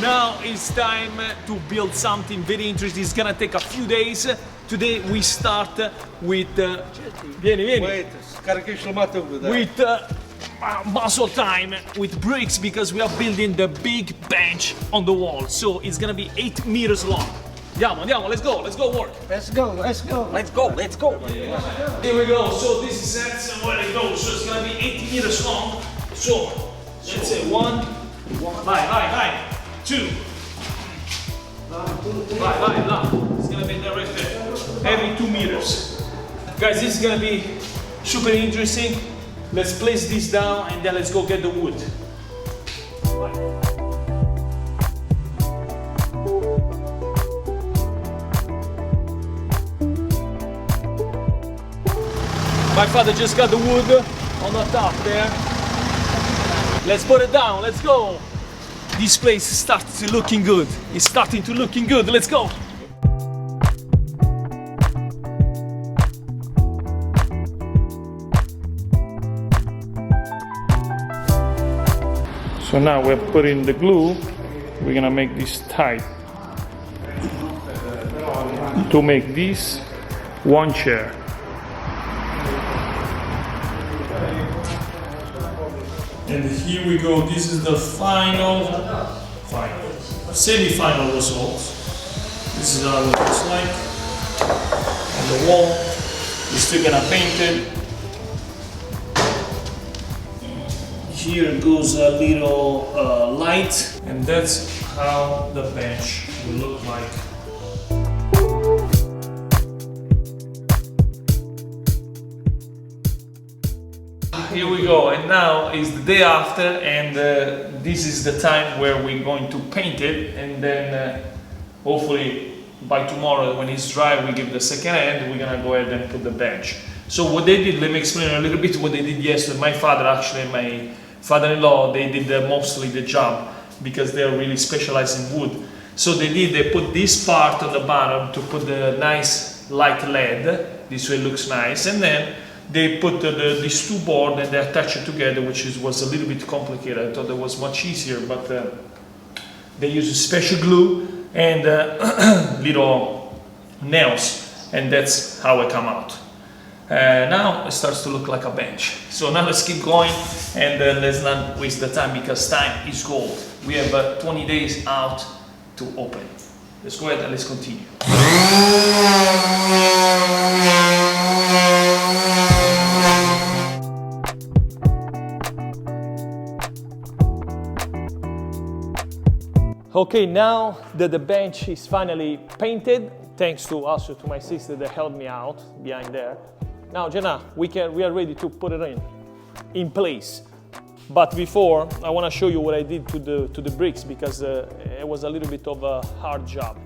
Now it's time to build something very interesting. It's gonna take a few days. Today we start with vieni. Wait, scarichi il filmato there. With muscle time with bricks because we are building the big bench on the wall. So it's gonna be 8 meters long. Andiamo, let's go work. Let's go. Here we go. So this is that's where it goes. So it's gonna be 80 meters long. So let's say one. Vai. 2. Vai. It's gonna be there right there. Every 2 meters. Guys, this is gonna be super interesting. Let's place this down and then let's go get the wood. My father just got the wood on the top there. Let's put it down, let's go. This place starts looking good. It's starting to looking good, let's go. So now we're putting the glue. We're gonna make this tight to make this one chair. And here we go. This is the semi-final result. This is how it looks like on the wall. We're still gonna paint it. Here goes a little light, and that's how the bench will look like. Here we go, and now is the day after, and this is the time where we're going to paint it, and then hopefully by tomorrow when it's dry we give the second hand. We're gonna go ahead and put the bench. So what they did, let me explain a little bit what they did yesterday. My father, actually my father-in-law, they did mostly the job because they're really specialized in wood. So they put this part on the bottom to put the nice light LED. This way it looks nice, and then they put these two boards and they attach it together, which was a little bit complicated. I thought it was much easier, but they use special glue and little nails, and that's how it come out. Now it starts to look like a bench. So now let's keep going, and let's not waste the time because time is gold. We have 20 days out to open. Let's go ahead and let's continue. Okay, now that the bench is finally painted, thanks to also to my sister that helped me out behind there. Now, Jenna, we are ready to put it in place. But before, I want to show you what I did to the bricks because it was a little bit of a hard job.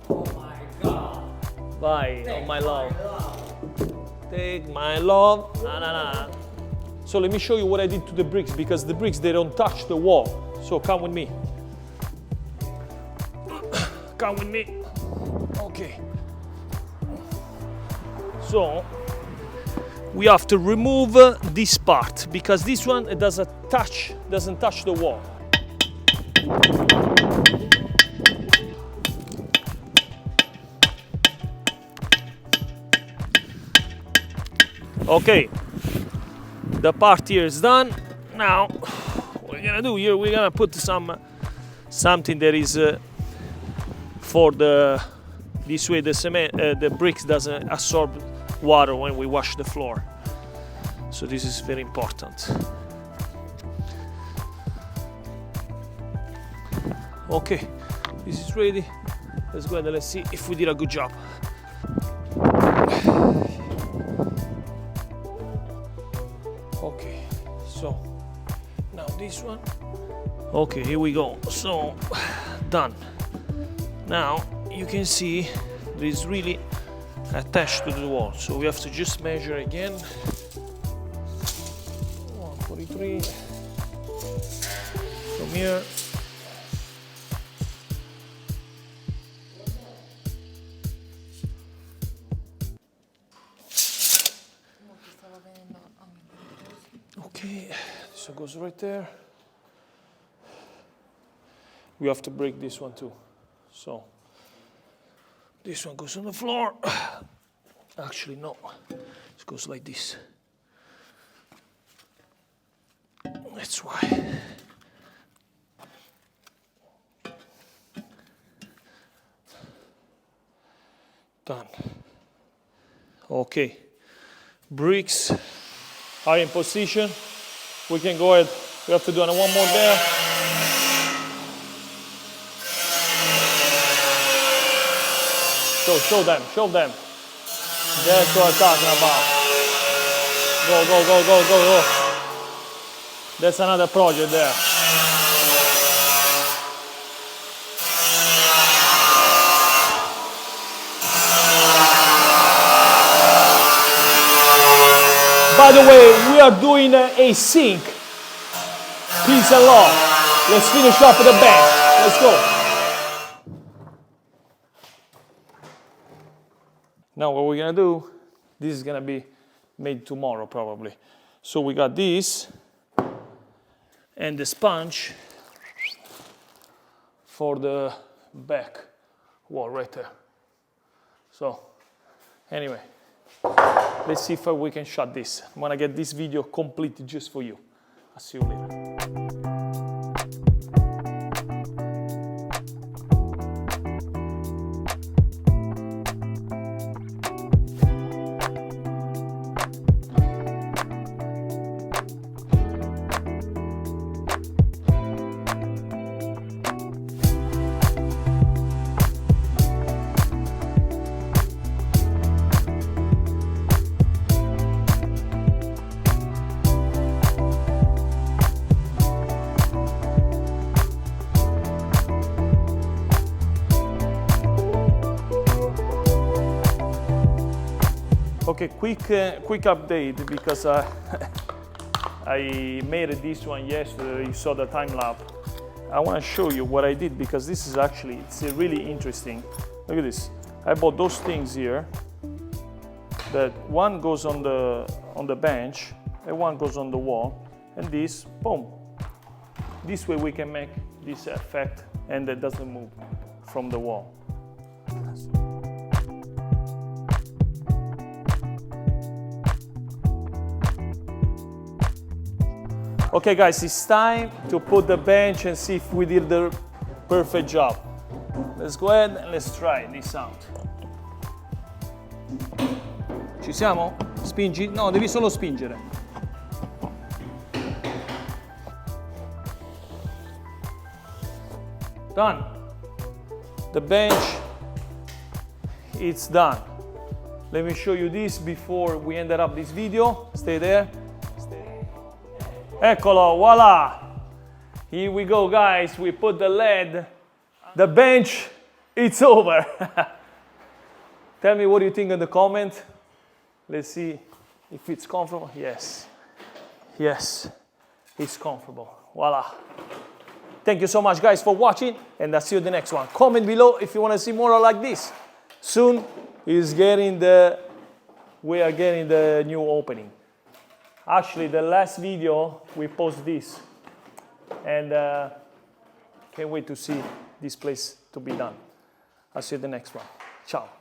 Oh my God! Bye, oh my love. Take my love. Na. So let me show you what I did to the bricks because the bricks, they don't touch the wall. So come with me. Come with me. Okay. So we have to remove this part because this one it doesn't touch the wall. Okay. The part here is done. Now, what we're gonna do here, we're gonna put something that is for this way the cement, the bricks doesn't absorb water when we wash the floor. So this is very important. Okay, this is ready. Let's go ahead and let's see if we did a good job. Okay, so now this one. Okay, here we go. So done. Now you can see it is really attached to the wall. So we have to just measure again. 143 from here. Okay, so it goes right there. we have to break this one too. So this one goes on the floor. Actually, no, it goes like this. That's why. Done. Okay, bricks are in position. We can go ahead. We have to do one more there. Show them. That's what I'm talking about. Go. That's another project there. By the way, we are doing a sink. Peace and love. Let's finish off with the bench. Let's go. Now what we're gonna do, this is gonna be made tomorrow probably. So we got this and the sponge for the back wall right there. So anyway, let's see if we can shut this. I'm gonna get this video complete just for you. I'll see you later. Okay, quick update because I made this one yesterday. You saw the time lapse. I want to show you what I did because this is actually it's really interesting. Look at this. I bought those things here. That one goes on the bench, and one goes on the wall, and this, boom. This way we can make this effect, and it doesn't move from the wall. Okay guys, it's time to put the bench and see if we did the perfect job. Let's go ahead and let's try this out. Ci siamo? Spingi? No, devi solo spingere. Done. The bench, it's done. Let me show you this before we ended up this video. Stay there. Eccolo, voila! Here we go, guys. We put the LED. The bench, it's over. Tell me what you think in the comment. Let's see if it's comfortable. Yes, it's comfortable. Voila. Thank you so much, guys, for watching, and I'll see you in the next one. Comment below if you want to see more like this. Soon we are getting the new opening. Actually, the last video, we post this. And can't wait to see this place to be done. I'll see you in the next one. Ciao.